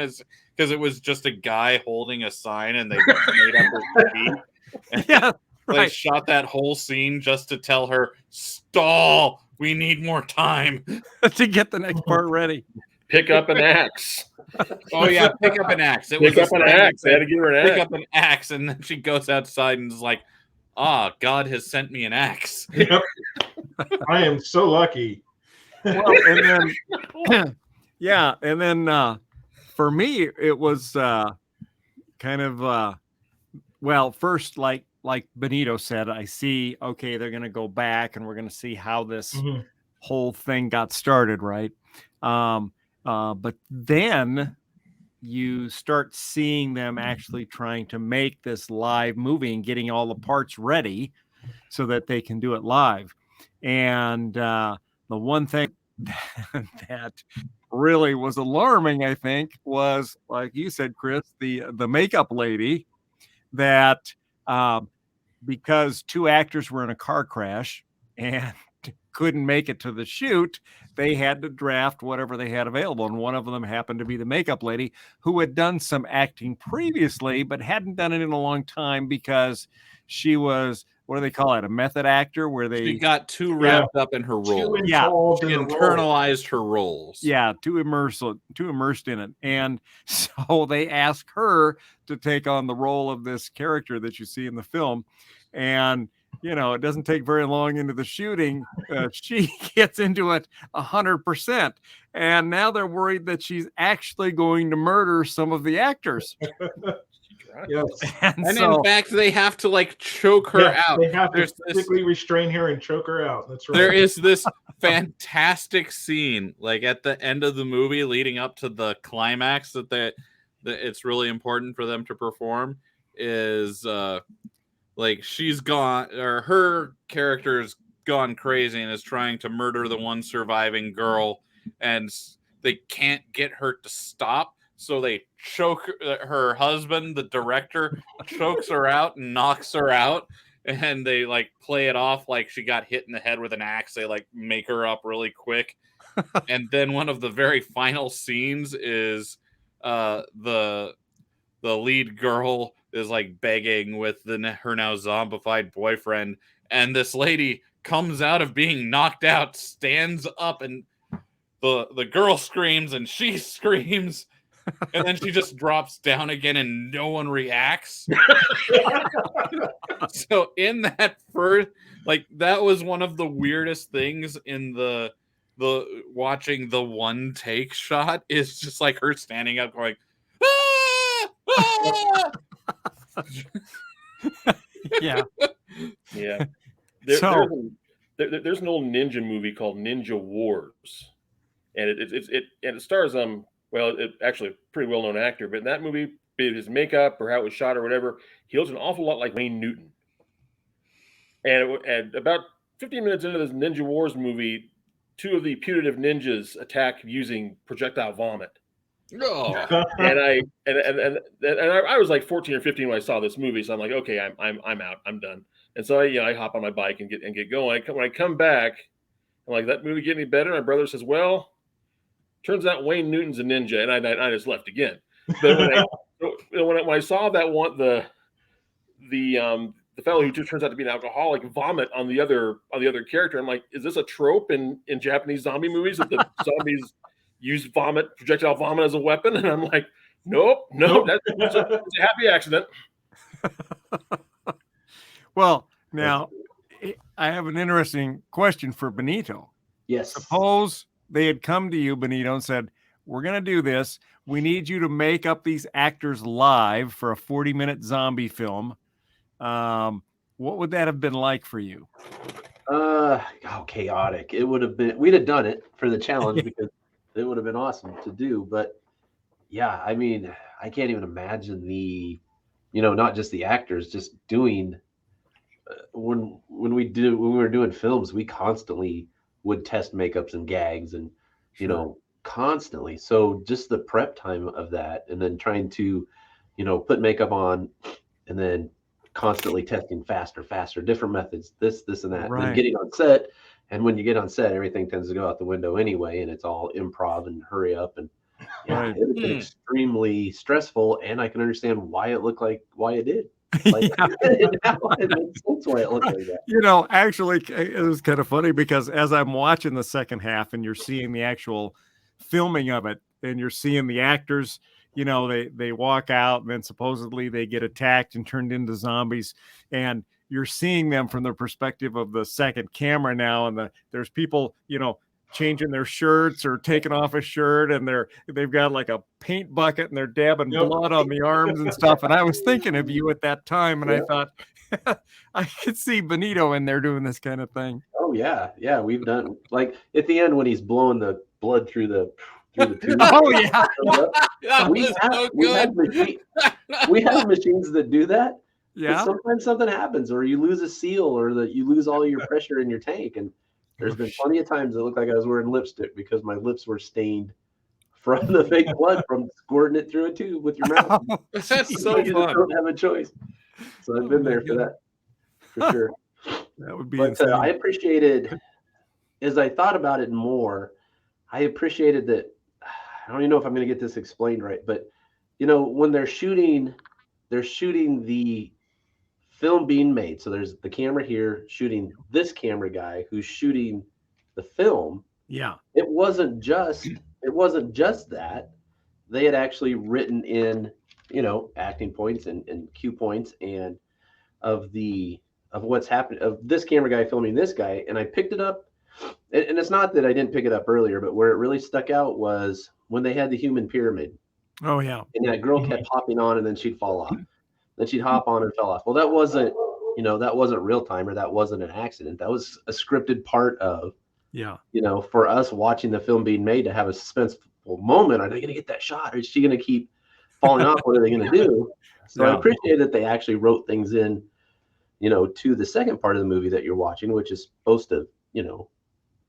D: because it was just a guy holding a sign and they made up his feet.
B: Yeah.
D: They shot that whole scene just to tell her, "Stall, we need more time
B: to get the next part ready."
F: Pick up an axe.
D: Oh yeah, pick up an axe.
F: Pick up an axe. They had to give her an axe.
D: Pick up an axe, and then she goes outside and is like, God has sent me an axe.
J: Yep. I am so lucky.
B: Well, and then and then for me it was kind of first, like Benito said, I see, okay, they're going to go back and we're going to see how this whole thing got started, right? But then you start seeing them actually trying to make this live movie and getting all the parts ready so that they can do it live. And the one thing that really was alarming, I think, was, like you said, Chris, the makeup lady, that because two actors were in a car crash and couldn't make it to the shoot, they had to draft whatever they had available. And one of them happened to be the makeup lady, who had done some acting previously, but hadn't done it in a long time because she was, what do they call it? A method actor, where she
D: got too wrapped up in her role.
B: She
D: internalized her roles.
B: Yeah, too immersed in it. And so they asked her to take on the role of this character that you see in the film. And it doesn't take very long into the shooting. She gets into it 100%. And now they're worried that she's actually going to murder some of the actors.
J: Yes.
D: And in fact, they have to choke her out.
J: They have to physically restrain her and choke her out. That's right.
D: There is this fantastic scene, at the end of the movie, leading up to the climax that it's really important for them to perform. Is she's gone, or her character's gone crazy and is trying to murder the one surviving girl, and they can't get her to stop. So they choke her husband, the director, chokes her out and knocks her out. And they play it off like she got hit in the head with an axe. They make her up really quick. And then one of the very final scenes is the lead girl is begging with her now zombified boyfriend. And this lady comes out of being knocked out, stands up, and the girl screams and she screams. And then she just drops down again and no one reacts. So in that first, that was one of the weirdest things in the watching the one take shot, is just her standing up going, "Ah! Ah!"
B: Yeah.
F: Yeah. There's an old ninja movie called Ninja Wars. And it stars it actually a pretty well-known actor, but in that movie, be it his makeup or how it was shot or whatever, he looks an awful lot like Wayne Newton. And about 15 minutes into this Ninja Wars movie, 2 of the putative ninjas attack using projectile vomit.
D: Oh.
F: And I was like 14 or 15 when I saw this movie, so I'm like, okay, I'm out, I'm done. And so I hop on my bike and get going. When I come back, I'm like, that movie get any better? My brother says, well, turns out Wayne Newton's a ninja, and I just left again. But when I saw that one, the fellow who turns out to be an alcoholic vomit on the other character, I'm like, is this a trope in Japanese zombie movies that the zombies use projectile vomit as a weapon? And I'm like, nope. That's a happy accident.
B: Well, now I have an interesting question for Benito.
G: Yes.
B: Suppose they had come to you, Benito, and said, we're going to do this. We need you to make up these actors live for a 40-minute zombie film. What would that have been like for you?
G: Chaotic. It would have been, we'd have done it for the challenge because it would have been awesome to do. But yeah, I mean, I can't even imagine not just the actors, just doing when we were doing films, we constantly would test makeups and gags and, constantly. So just the prep time of that, and then trying to, put makeup on and then constantly testing faster, different methods, this and that, and then getting on set. And when you get on set, everything tends to go out the window anyway, and it's all improv and hurry up. And it was extremely stressful, and I can understand why it did. Like, it makes sense why it looked like that.
B: Actually, it was kind of funny because as I'm watching the second half and you're seeing the actual filming of it, and you're seeing the actors, they walk out and then supposedly they get attacked and turned into zombies, and you're seeing them from the perspective of the second camera now, and there's people, changing their shirts or taking off a shirt, and they've got like a paint bucket and they're dabbing blood on the arms and stuff. And I was thinking of you at that time, and I thought I could see Benito in there doing this kind of thing.
G: Oh yeah, we've done, like at the end when he's blowing the blood through the tube.
B: Oh yeah,
G: we have machines that do that.
B: Yeah,
G: sometimes something happens, or you lose a seal, or that you lose all your pressure in your tank, and there's been plenty of times it looked like I was wearing lipstick because my lips were stained from the fake blood from squirting it through a tube with your mouth.
D: That's so
G: you
D: fun.
G: just don't have a choice. So I've been there for that, for sure.
B: That would be insane.
G: I appreciated, as I thought about it more, I appreciated that. I don't even know if I'm going to get this explained right, but when they're shooting the film being made. So there's the camera here shooting this camera guy who's shooting the film.
B: Yeah.
G: It wasn't just that. They had actually written in, acting points and cue points and of what's happening, of this camera guy filming this guy. And I picked it up. And it's not that I didn't pick it up earlier, but where it really stuck out was when they had the human pyramid.
B: Oh yeah.
G: And that girl kept hopping on and then she'd fall off. Then she'd hop on and fell off. Well, that wasn't real time, or that wasn't an accident. That was a scripted part of, for us watching the film being made to have a suspenseful moment. Are they going to get that shot? Or is she going to keep falling off? What are they going to do? So I appreciate that they actually wrote things in, to the second part of the movie that you're watching, which is supposed to,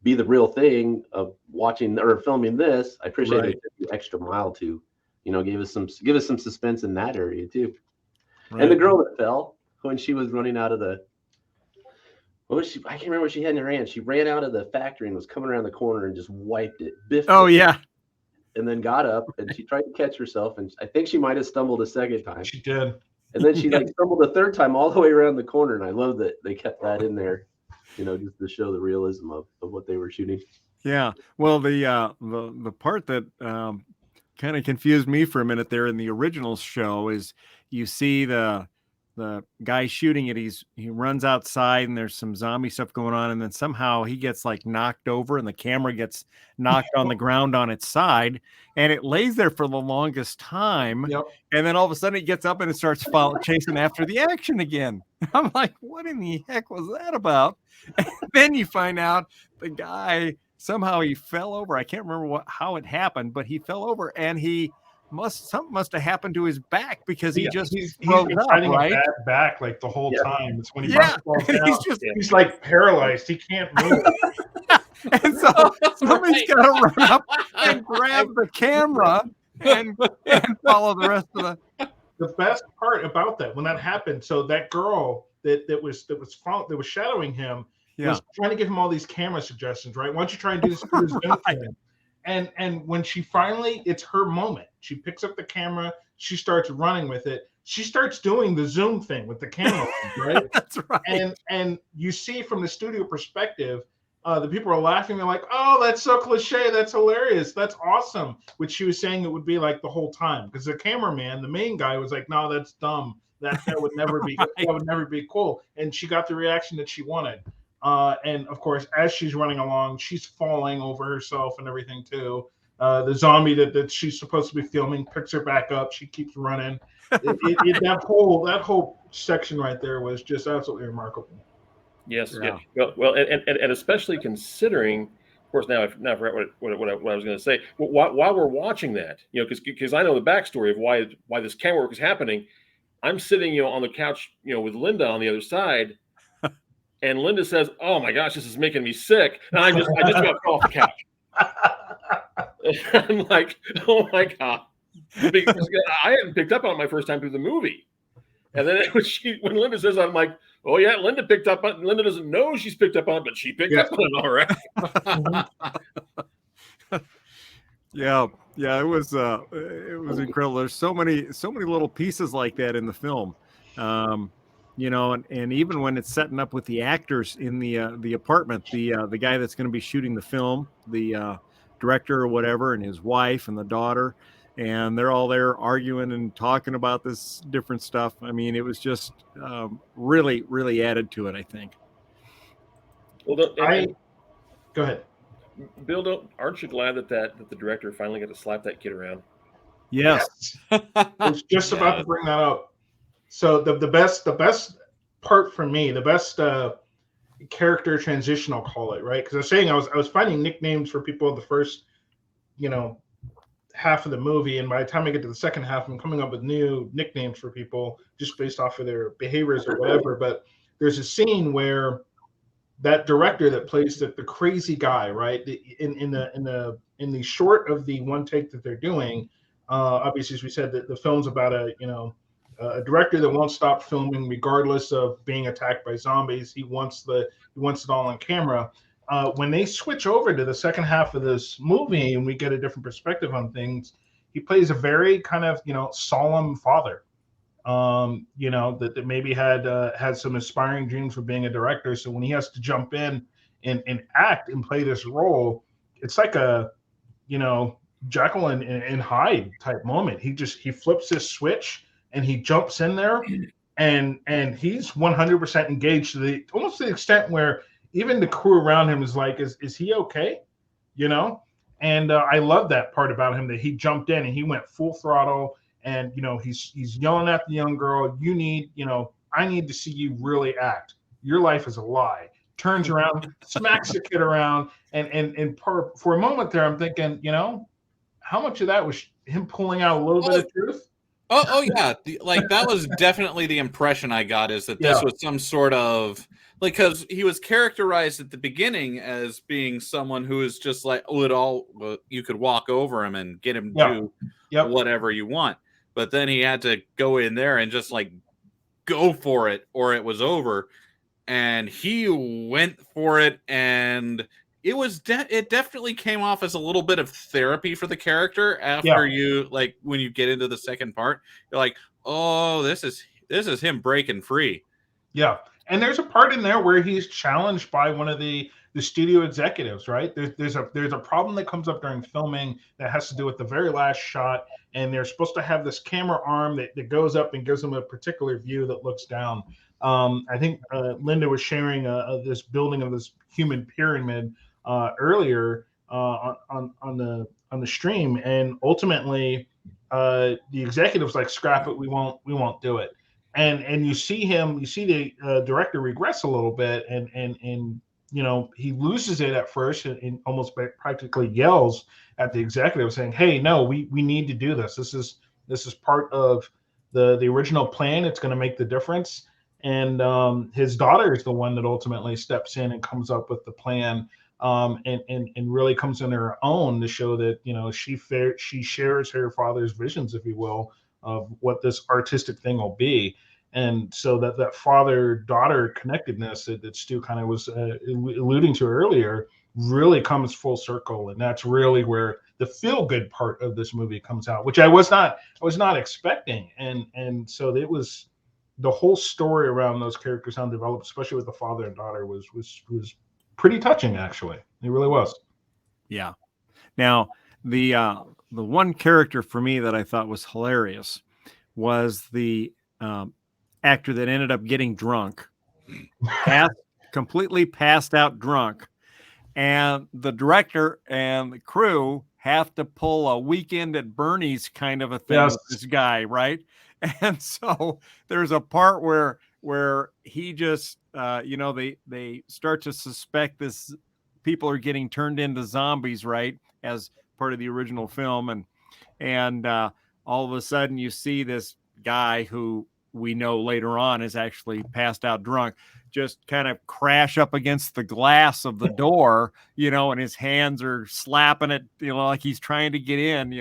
G: be the real thing of watching or filming this. I appreciate it the extra mile to, give us some suspense in that area too. Right. And the girl that fell when she was running out of the, I can't remember what she had in her hand. She ran out of the factory and was coming around the corner and just wiped it. Biffed it,
B: yeah.
G: And then got up and she tried to catch herself. And I think she might have stumbled a second time.
J: She did.
G: And then she stumbled a third time all the way around the corner. And I love that they kept that in there, just to show the realism of what they were shooting.
B: Yeah. Well, the part that kind of confused me for a minute there in the original show is you see the guy shooting it. He runs outside and there's some zombie stuff going on, and then somehow he gets like knocked over and the camera gets knocked on the ground on its side, and it lays there for the longest time.
J: Yep.
B: And then all of a sudden it gets up and it starts chasing after the action again. I'm like, what in the heck was that about? And then you find out the guy somehow he fell over. I can't remember how it happened, but he fell over and he something must have happened to his back because he just
J: he's
B: froze
J: been
B: up,
J: fighting
B: right?
J: a bad back like the whole time. It's when he
B: Yeah.
J: falls down,
B: And
J: he's like paralyzed. He can't move.
B: And so somebody's got to run up and grab the camera and follow the rest of
J: the best part about that when that happened. So that girl that was shadowing him was trying to give him all these camera suggestions, right? Why don't you try and do this through Zoom thing? And when she finally, it's her moment. She picks up the camera. She starts running with it. She starts doing the Zoom thing with the camera, right?
B: That's right.
J: And you see from the studio perspective, the people are laughing. They're like, "Oh, that's so cliche. That's hilarious. That's awesome." Which she was saying it would be like the whole time, because the cameraman, the main guy, was like, "No, that's dumb. That would never be. That would never be cool." And she got the reaction that she wanted. And of course, as she's running along, she's falling over herself and everything too. The zombie that she's supposed to be filming picks her back up. She keeps running. That whole section right there was just absolutely remarkable.
F: Yes. Yeah. Well, and especially considering, of course, now I forgot what I was going to say. While we're watching that, because I know the backstory of why this camera work is happening. I'm sitting, on the couch, with Linda on the other side, and Linda says, "Oh my gosh, this is making me sick," and I just got off the couch. I'm like, "Oh my god," because I hadn't picked up on it my first time through the movie, and then when Linda says that, I'm like, "Oh yeah, Linda picked up on it." Linda doesn't know she's picked up on it, but she picked up on it all right.
B: Yeah, it was incredible. There's so many little pieces like that in the film. And even when it's setting up with the actors in the apartment, the guy that's going to be shooting the film, the director or whatever, and his wife and the daughter, and they're all there arguing and talking about this different stuff. I mean, it was just really, really added to it, I think.
J: Well, go ahead,
F: Bill. Aren't you glad that the director finally got to slap that kid around?
B: Yes.
J: I was just about to bring that up. So the best part for me, the best character transition, I'll call it, right? Because I was saying I was finding nicknames for people in the first, half of the movie, and by the time I get to the second half, I'm coming up with new nicknames for people just based off of their behaviors or whatever. But there's a scene where that director that plays the crazy guy, right? In the short of the one take that they're doing, obviously, as we said, that the film's about a director that won't stop filming regardless of being attacked by zombies. He wants it all on camera. When they switch over to the second half of this movie and we get a different perspective on things, he plays a very kind of solemn father. That maybe had some aspiring dreams for being a director. So when he has to jump in and act and play this role, it's like a Jekyll and Hyde type moment. He flips this switch and he jumps in there, and he's 100% engaged almost to the extent where even the crew around him is like, is he okay? And I love that part about him, that he jumped in and he went full throttle. And he's yelling at the young girl, I need to see you really act. Your life is a lie. Turns around, smacks the kid around, and for a moment there, I'm thinking, how much of that was him pulling out a little bit of truth?
D: Oh yeah, that was definitely the impression I got, is that this was some sort of because he was characterized at the beginning as being someone who is just like you could walk over him and get him to do whatever you want. But then he had to go in there and just go for it or it was over. And he went for it, and it was it definitely came off as a little bit of therapy for the character after you when you get into the second part. You're like, oh, this is him breaking free.
J: Yeah. And there's a part in there where he's challenged by one of the studio executives, right? There's a problem that comes up during filming that has to do with the very last shot, and they're supposed to have this camera arm that goes up and gives them a particular view that looks down. I think Linda was sharing this building of this human pyramid earlier on the stream, and ultimately the executives scrap it, we won't do it. And you see the director regress a little bit and he loses it at first and almost practically yells at the executive saying, hey, no, we need to do this. This is part of the original plan. It's going to make the difference. And his daughter is the one that ultimately steps in and comes up with the plan, and really comes in her own to show that, she shares her father's visions, if you will, of what this artistic thing will be. And so that father-daughter connectedness that Stu kind of was alluding to earlier really comes full circle, and that's really where the feel-good part of this movie comes out, which I was not expecting. And so it was the whole story around those characters, how developed, especially with the father and daughter, was pretty touching. Actually, it really was.
B: Yeah. Now the one character for me that I thought was hilarious was the actor that ended up getting drunk, completely passed out drunk, and the director and the crew have to pull a Weekend at Bernie's kind of a thing with this guy, right? And so there's a part where he just they start to suspect this people are getting turned into zombies, right, as part of the original film, and all of a sudden you see this guy who we know later on is actually passed out drunk, just kind of crash up against the glass of the door, and his hands are slapping it, like he's trying to get in,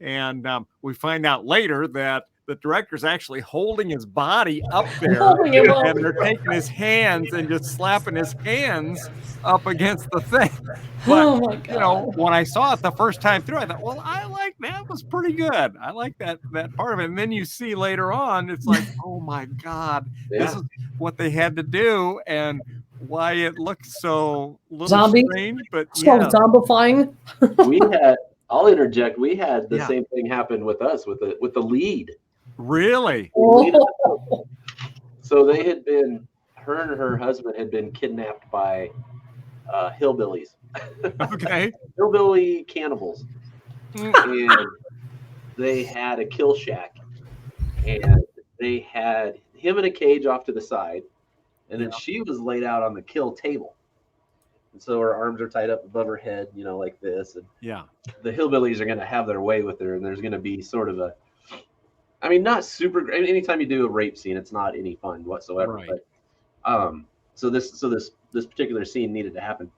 B: and we find out later that the director's actually holding his body up there, and they're taking his hands and just slapping his hands up against the thing. But, when I saw it the first time through, I thought, well, that was pretty good. I like that part of it. And then you see later on, it's like, oh my God, this is what they had to do, and why it looks so little strange, but
C: zombifying.
G: I'll interject. We had the same thing happen with us with the lead.
B: Really?
G: So her and her husband had been kidnapped by hillbillies.
B: Okay.
G: Hillbilly cannibals. And they had a kill shack, and they had him in a cage off to the side, and then she was laid out on the kill table. And so her arms are tied up above her head, like this. And the hillbillies are going to have their way with her, and there's going to be sort of not super. Anytime you do a rape scene, it's not any fun whatsoever.
B: Right.
G: But so this particular scene needed to happen,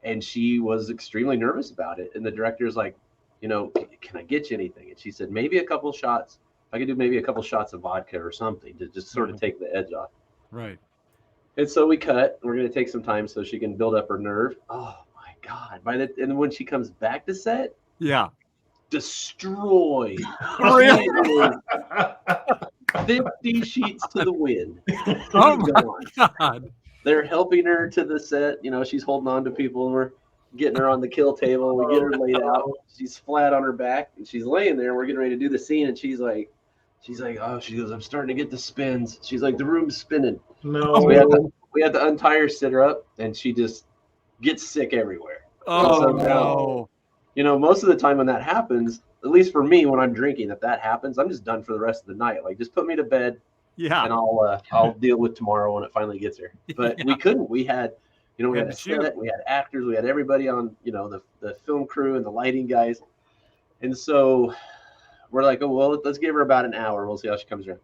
G: and she was extremely nervous about it. And the director's like, can I get you anything? And she said, maybe a couple shots. I could do maybe a couple shots of vodka or something to just sort of take the edge off.
B: Right.
G: And so we cut. We're going to take some time so she can build up her nerve. Oh my God! And when she comes back to set, destroyed. 50 sheets to the wind.
B: Oh my God!
G: They're helping her to the set. She's holding on to people, and we're getting her on the kill table. We get her laid out. She's flat on her back, and she's laying there. We're getting ready to do the scene, and she's like, oh, she goes, I'm starting to get the spins. She's like, the room's spinning.
J: No.
G: So we had to untie her, sit her up, and she just gets sick everywhere.
B: Oh, no.
G: Most of the time when that happens, at least for me, when I'm drinking, if that happens, I'm just done for the rest of the night. Like, just put me to bed.
B: Yeah.
G: And I'll deal with tomorrow when it finally gets here. But we couldn't. We had, we had a set, we had actors, we had everybody on, the film crew and the lighting guys. And so we're like, oh, well, let's give her about an hour. We'll see how she comes around.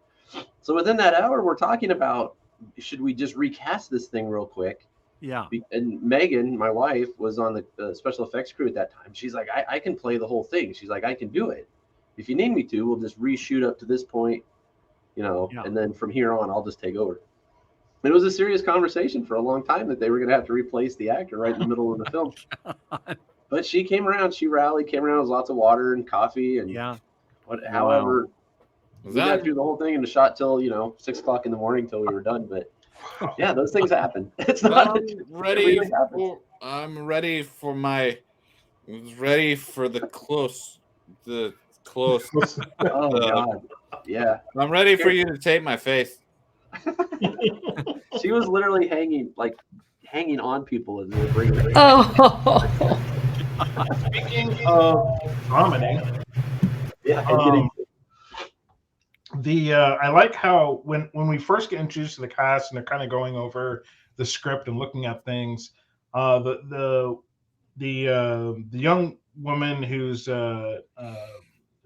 G: So within that hour, we're talking about, should we just recast this thing real quick?
B: Yeah.
G: And Megan, my wife, was on the special effects crew at that time. She's like, I can play the whole thing. She's like, I can do it. If you need me to, we'll just reshoot up to this point, and then from here on, I'll just take over. And it was a serious conversation for a long time that they were going to have to replace the actor right in the middle of the film. But she came around. She rallied, came around with lots of water and coffee. And however, we got through the whole thing in the shot till, 6 o'clock in the morning till we were done. But yeah, those things happen. It's not
D: ready. I'm ready for the close.
G: Oh God. Yeah.
D: I'm ready for you to tape my face.
G: She was literally hanging on people as they were bringing her.
C: Oh.
J: Speaking of vomiting, I like how when we first get introduced to the cast and they're kind of going over the script and looking at things. The young woman who's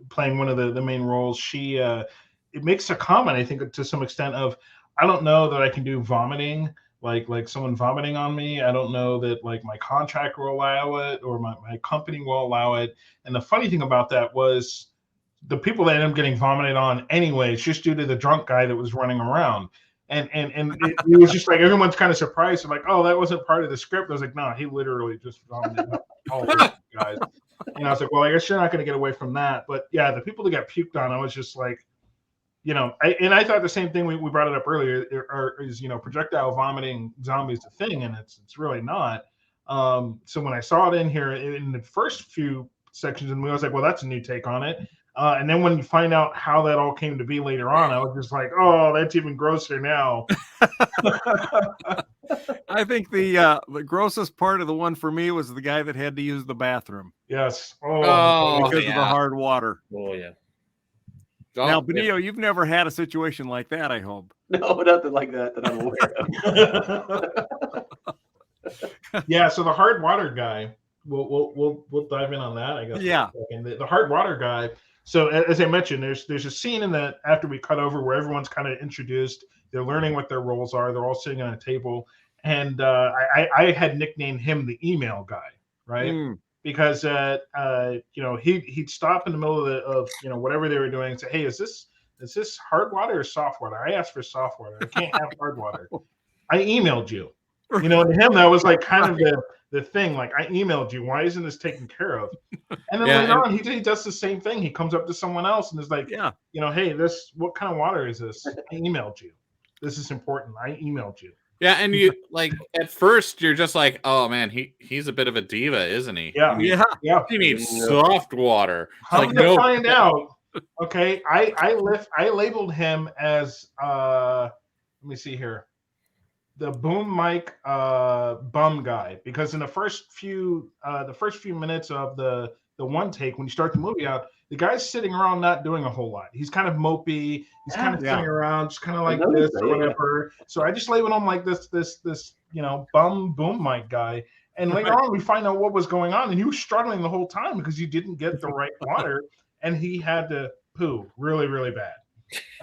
J: playing one of the main roles, she it makes a comment, I think, to some extent of, I don't know that I can do vomiting, like someone vomiting on me. I don't know that like my contract will allow it or my company will allow it. And the funny thing about that was the people that ended up getting vomited on anyways, just due to the drunk guy that was running around. And it was just like everyone's kind of surprised. They're like, oh, that wasn't part of the script. I was like, no, he literally just vomited all over the guys. And I was like, well, I guess you're not going to get away from that. But yeah, the people that got puked on, I was just like, you know, I thought the same thing. We brought it up earlier. Is, you know, projectile vomiting zombies a thing, and it's really not. So when I saw it in here in the first few sections, and I was like, well, that's a new take on it. And then when you find out how that all came to be later on, I was just like, oh, that's even grosser now.
B: I think the grossest part of the one for me was the guy that had to use the bathroom.
J: Yes.
B: Because of the hard water.
F: Oh, yeah.
B: Now, Benito, you've never had a situation like that, I hope.
G: No, nothing like that I'm aware
J: of. Yeah, so the hard water guy, we'll dive in on that, I guess.
B: Yeah.
J: The hard water guy. So as I mentioned, there's a scene in that after we cut over where everyone's kind of introduced, they're learning what their roles are, they're all sitting on a table, and I had nicknamed him the email guy, right? Because you know, he'd stop in the middle of you know, whatever they were doing and say, hey, is this hard water or soft water? I asked for soft water. I can't have hard water. I emailed you. You know, to him that was like kind of the thing, like, I emailed you, why isn't this taken care of? And then later on he does the same thing. He comes up to someone else and is like, you know, hey, what kind of water is this? I emailed you. This is important. I emailed you.
D: Yeah, and you like at first you're just like, oh man, he's a bit of a diva, isn't he?
J: Yeah.
D: He needs soft water.
J: Come to find out. Okay, I labeled him as let me see here, the boom mic bum guy, because in the first few minutes of the one take, when you start the movie out, the guy's sitting around not doing a whole lot. He's kind of mopey. He's kind of sitting around, just kind of like this or whatever. So I just labeled him like this, you know, bum boom mic guy. And later on, we find out what was going on, and he was struggling the whole time because he didn't get the right water, and he had to poo really, really bad.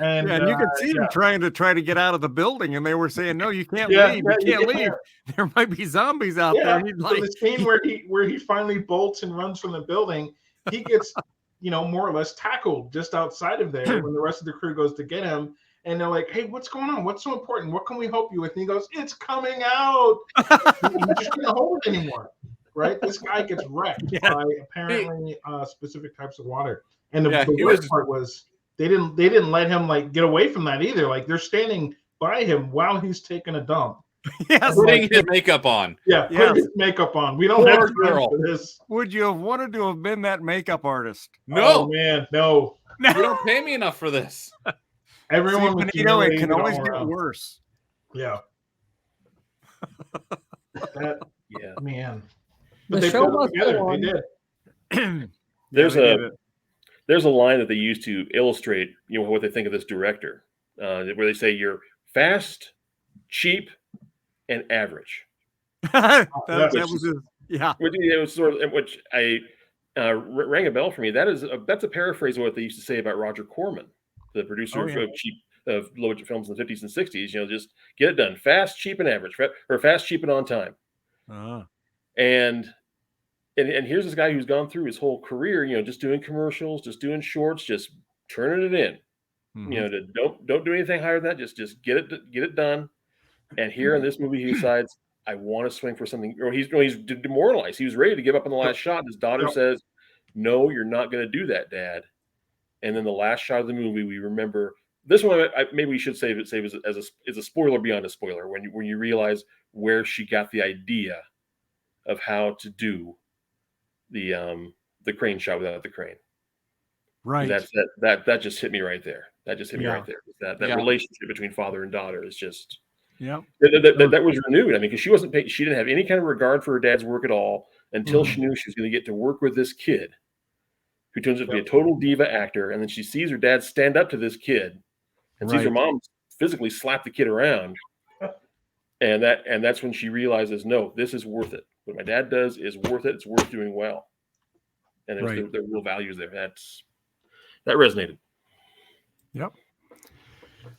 J: And,
B: and you could see him trying to get out of the building, and they were saying, "No, you can't leave. You can't leave. There might be zombies out there." And
J: so the scene where he finally bolts and runs from the building, he gets, you know, more or less tackled just outside of there when the rest of the crew goes to get him, and they're like, "Hey, what's going on? What's so important? What can we help you with?" And he goes, "It's coming out." You just can't hold it anymore, right? This guy gets wrecked by apparently specific types of water, and the worst part was, they didn't let him like get away from that either. Like, they're standing by him while he's taking a dump.
D: Putting his makeup on.
J: Putting his makeup on. We don't have time for this.
B: Would you have wanted to have been that makeup artist?
D: No,
J: oh, man, no.
D: You don't pay me enough for this.
J: Everyone,
B: it can always get worse.
J: Yeah. Man.
C: But the show must go on.
J: They did.
F: There's a line that they use to illustrate, you know, what they think of this director, where they say you're fast, cheap, and average.
B: that was his,
F: It was sort of, which I rang a bell for me. That's a paraphrase of what they used to say about Roger Corman, the producer of low budget films in the 50s and 60s. You know, just get it done fast, cheap, and average, or fast, cheap, and on time. And here's this guy who's gone through his whole career, you know, just doing commercials, just doing shorts, just turning it in. You know, don't do anything higher than that. Just get it done. And here in this movie, he decides, I want to swing for something. Or he's demoralized. He was ready to give up on the last shot. And his daughter says, "No, you're not going to do that, Dad." And then the last shot of the movie, we remember this one. Maybe we should save it as a spoiler beyond a spoiler. When you realize where she got the idea of how to do the crane shot without the crane.
B: Right.
F: That just hit me right there. That just hit me right there. That relationship between father and daughter is just that was renewed. I mean, because she didn't have any kind of regard for her dad's work at all until she knew she was going to get to work with this kid who turns out to be a total diva actor, and then she sees her dad stand up to this kid and sees her mom physically slap the kid around. And that's when she realizes, no, this is worth it. What my dad does is worth it. It's worth doing well. And there's the real values there. That resonated.
B: Yep.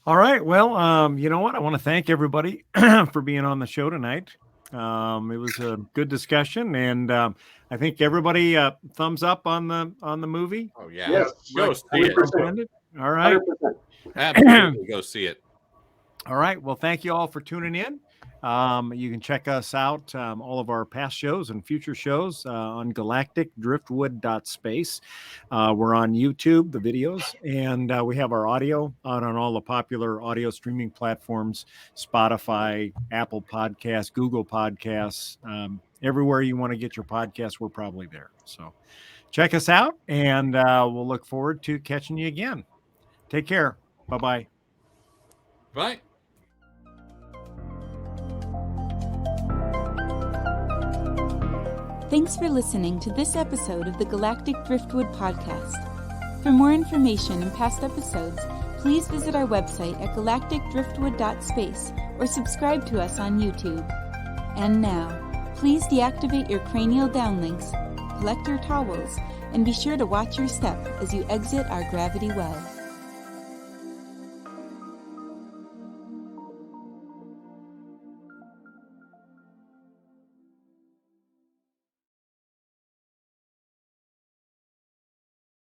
B: All right. Well, you know what? I want to thank everybody for being on the show tonight. It was a good discussion, and I think everybody thumbs up on the movie.
D: Oh yeah,
G: Yes,
D: go see it.
B: All right,
G: 100%.
D: Absolutely, go see it.
B: all right. Well, thank you all for tuning in. You can check us out, all of our past shows and future shows on Galactic Driftwood.space. We're on YouTube, the videos, and we have our audio out on all the popular audio streaming platforms, Spotify, Apple Podcasts, Google Podcasts, everywhere you want to get your podcast, we're probably there. So check us out, and we'll look forward to catching you again. Take care. Bye-bye.
D: Bye.
A: Thanks for listening to this episode of the Galactic Driftwood podcast. For more information and past episodes, please visit our website at galacticdriftwood.space or subscribe to us on YouTube. And now, please deactivate your cranial downlinks, collect your towels, and be sure to watch your step as you exit our gravity well.